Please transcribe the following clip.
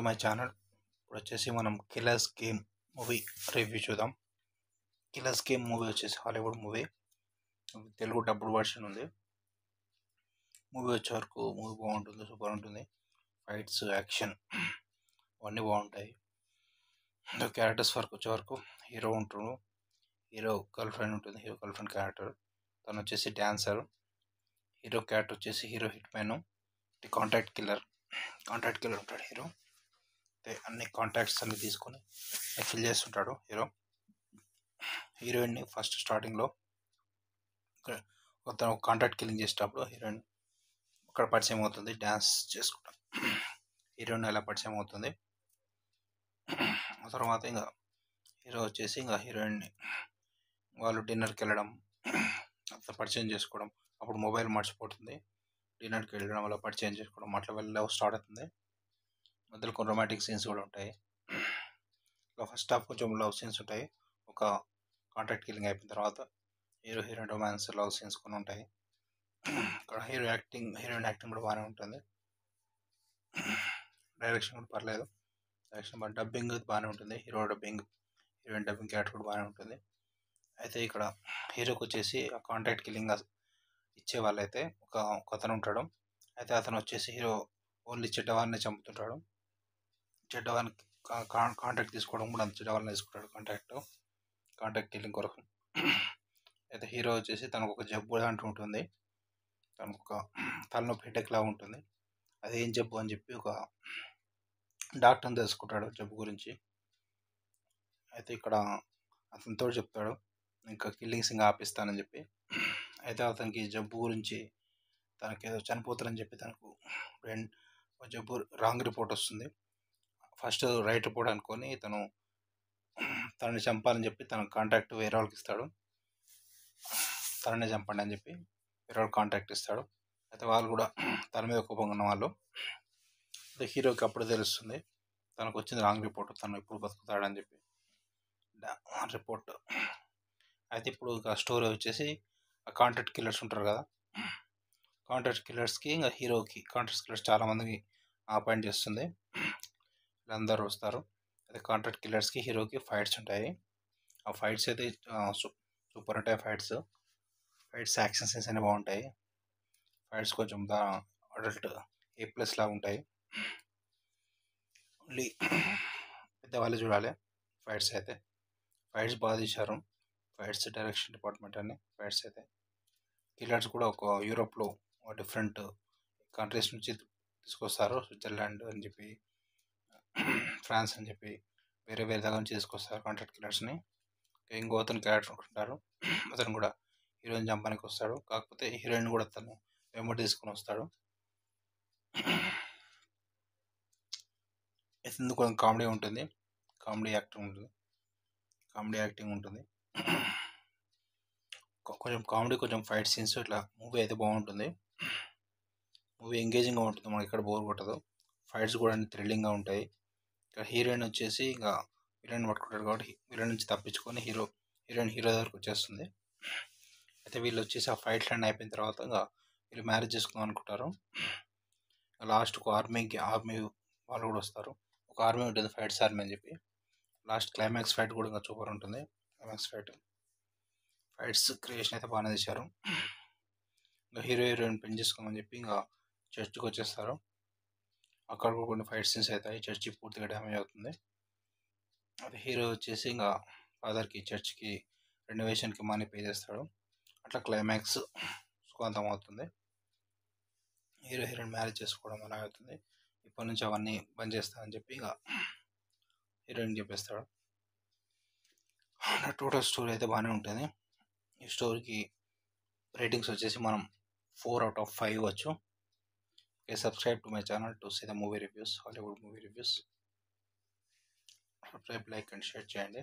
To my channel. ఇప్పుడు వచ్చేసి మనం కిల్లర్స్ గేమ్ మూవీ రివ్యూ చూద్దాం. కిల్లర్స్ గేమ్ మూవీ వచ్చేసి Hollywood movie, Telugu dubbed version ఉంది. మూవీ వచ్చే వరకు మూవీ బాగుంటుంది, సూపర్ ఉంటుంది. ఫైట్స్, యాక్షన్ అవన్నీ బాగుంటాయి. క్యారెక్టర్స్ వరకు వచ్చే వరకు హీరో ఉంటాడు, హీరో గర్ల్ ఫ్రెండ్ ఉంటుంది. హీరో గర్ల్ ఫ్రెండ్ క్యారెక్టర్ తను వచ్చేసి డ్యాన్సర్. హీరో క్యారెక్టర్ వచ్చేసి hero hit man, contract killer ఉంటాడు హీరో. అన్ని కాంటాక్ట్స్ అన్ని తీసుకొని ఫిల్ చేస్తుంటాడు హీరో. హీరోయిన్ని ఫస్ట్ స్టార్టింగ్లో తను కాంట్రాక్ట్ కిల్లింగ్ చేసేటప్పుడు హీరోయిన్ అక్కడ పరిచయం అవుతుంది, డ్యాన్స్ చేసుకుంటాం. హీరోయిన్ ఎలా పరిచయం అవుతుంది. ఆ తర్వాత ఇంకా హీరో వచ్చేసి ఇంకా హీరోయిన్ని వాళ్ళు డిన్నర్కి వెళ్ళడం, అట్లా పరిచయం చేసుకోవడం. అప్పుడు మొబైల్ మర్చిపోతుంది, డిన్నర్కి వెళ్ళడం వల్ల పరిచయం చేసుకోవడం, అట్లా లవ్ స్టార్ట్ అవుతుంది. మధ్యలో కొన్ని రొమాంటిక్ సీన్స్ కూడా ఉంటాయి. ఫస్ట్ హాఫ్ కొంచెం లవ్ సీన్స్ ఉంటాయి. ఒక కాంట్రాక్ట్ కిల్లింగ్ అయిపోయిన తర్వాత hero heroine romance love scenes కొన్ని ఉంటాయి. ఇక్కడ హీరోయిన్ యాక్టింగ్ కూడా బాగానే ఉంటుంది. డైరెక్షన్ కూడా పర్లేదు, డబ్బింగ్ బాగానే ఉంటుంది. హీరోయిన్ డబ్బింగ్ క్యారెక్టర్ కూడా బాగానే ఉంటుంది. అయితే ఇక్కడ హీరోకి వచ్చేసి ఆ కాంట్రాక్ట్ కిల్లింగ్ ఇచ్చే వాళ్ళైతే ఒక అతను ఉంటాడు. అయితే అతను వచ్చేసి హీరో ఓన్లీ చెడ్డవారిని చంపుతుంటాడు. చెడ్డవారికి కాంట్రాక్ట్ తీసుకోవడం కూడా అంత చెడ్డవారిని తీసుకుంటాడు కాంట్రాక్ట్ కిల్లింగ్ కొరకు. అయితే హీరో వచ్చేసి తనకు ఒక జబ్బు అంటూ ఉంటుంది, తనకు ఒక తలనొప్పి హెడేక్ లాగా ఉంటుంది. అది ఏం జబ్బు అని చెప్పి ఒక డాక్టర్ని తెలుసుకుంటాడు జబ్బు గురించి. అయితే ఇక్కడ అతనితో చెప్తాడు ఇంకా కిల్లింగ్స్ ఇంకా ఆపిస్తానని చెప్పి. అయితే అతనికి జబ్బు గురించి తనకి ఏదో చనిపోతారని చెప్పి తనకు జబ్బు రాంగ్ రిపోర్ట్ వస్తుంది. ఫస్ట్ రైట్ రిపోర్ట్ అనుకొని తనని చంపాలని చెప్పి తన కాంటాక్ట్ వేరే వాళ్ళకి ఇస్తాడు. తననే చంపండి అని చెప్పి వేరే వాళ్ళకి కాంటాక్ట్ ఇస్తాడు. అయితే వాళ్ళు కూడా తన మీద కోపంగా ఉన్న వాళ్ళు. హీరోకి అప్పుడు తెలుస్తుంది తనకు వచ్చింది రాంగ్ రిపోర్ట్, తను ఇప్పుడు బతుకుతాడని చెప్పి రిపోర్ట్. అయితే ఇప్పుడు ఇంకా స్టోరీ వచ్చేసి ఆ కాంట్రాక్ట్ కిల్లర్స్ ఉంటారు కదా, కాంట్రాక్ట్ కిల్లర్స్కి ఇంకా హీరోకి కాంట్రాక్ట్ కిల్లర్స్ చాలామందికి అపాయింట్ చేస్తుంది. వీళ్ళందరూ వస్తారు. అయితే కాంట్రాక్ట్ కిల్లర్స్కి హీరోకి ఫైట్స్ ఉంటాయి. ఆ ఫైట్స్ అయితే సూపర్ ఉంటాయి. ఫైట్స్ యాక్షన్ సీన్స్ అన్నీ బాగుంటాయి. ఫైట్స్ కొంచెం అడల్ట్ A+ లాగా ఉంటాయి. ఓన్లీ పెద్దవాళ్ళు చూడాలి. ఫైట్స్ బాగా తీశారు. ఫైట్స్ డైరెక్షన్ డిపార్ట్మెంట్ అని ఫైట్స్ అయితే. కిల్లర్స్ కూడా ఒక యూరోప్లో డిఫరెంట్ కంట్రీస్ నుంచి తీసుకొస్తారు. స్విట్జర్లాండ్ అని చెప్పి, ఫ్రాన్స్ అని చెప్పి వేరే దగ్గర నుంచి తీసుకొస్తారు కాంట్రాక్ట్ కిల్లర్స్ని. ఇంకో అతను క్యారెక్టర్ ఉంటారు, అతను కూడా హీరోయిన్ చంపడానికి వస్తాడు. కాకపోతే హీరోయిన్ కూడా తను వెంబడి తీసుకొని వస్తాడు. ఇందుకు కొంచెం కామెడీ ఉంటుంది, కామెడీ యాక్టింగ్ ఉంటుంది. కొంచెం కామెడీ, కొంచెం ఫైట్ సీన్స్, ఇట్లా మూవీ అయితే బాగుంటుంది. మూవీ ఎంగేజింగ్గా ఉంటుంది, మనకి ఇక్కడ బోర్ కొట్టదు. ఫైట్స్ కూడా అన్ని థ్రిల్లింగ్గా ఉంటాయి. ఇక్కడ హీరోయిన్ వచ్చేసి ఇంకా విలన్ పట్టుకుంటాడు కాబట్టి విలన్ నుంచి తప్పించుకొని హీరో దగ్గరకు వచ్చేస్తుంది. అయితే వీళ్ళు వచ్చేసి ఆ ఫైట్లు అన్నీ అయిపోయిన తర్వాత ఇంకా వీళ్ళు మ్యారేజ్ చేసుకుందాం అనుకుంటారు. లాస్ట్కు ఆర్మీ వాళ్ళు కూడా వస్తారు. ఒక ఆర్మీ ఉంటుంది, ఫైట్స్ ఆర్మీ అని చెప్పి. లాస్ట్ క్లైమాక్స్ ఫైట్ కూడా ఇంకా సూపర్ ఉంటుంది. ఫైట్స్ క్రియేషన్ అయితే బాగానే తీశారు. ఇంకా హీరోయిన్ పెళ్లి చేసుకోమని చెప్పి ఇంకా చర్చ్కి వచ్చేస్తారు. అక్కడ కూడా కొన్ని ఫైట్ సీన్స్ అవుతాయి. చర్చి పూర్తిగా డ్యామేజ్ అవుతుంది. అది హీరో వచ్చేసి ఇంకా ఫాదర్కి చర్చ్కి రెనోవేషన్కి మనీ పే చేస్తాడు. అట్లా క్లైమాక్స్ సుఖాంతం అవుతుంది. హీరోయిన్ మ్యారేజ్ చేసుకోవడం అలా అవుతుంది. ఇప్పటి నుంచి అవన్నీ బంద్ చేస్తానని చెప్పి ఇంకా హీరోయిన్ చెప్పేస్తాడు. టోటల్ స్టోరీ అయితే బాగానే ఉంటుంది. ఈ స్టోరీకి రేటింగ్స్ వచ్చేసి మనం 4/5 ఇవ్వచ్చు. Subscribe to my channel to see the movie reviews, Hollywood movie reviews. Subscribe, like and share చేయండి.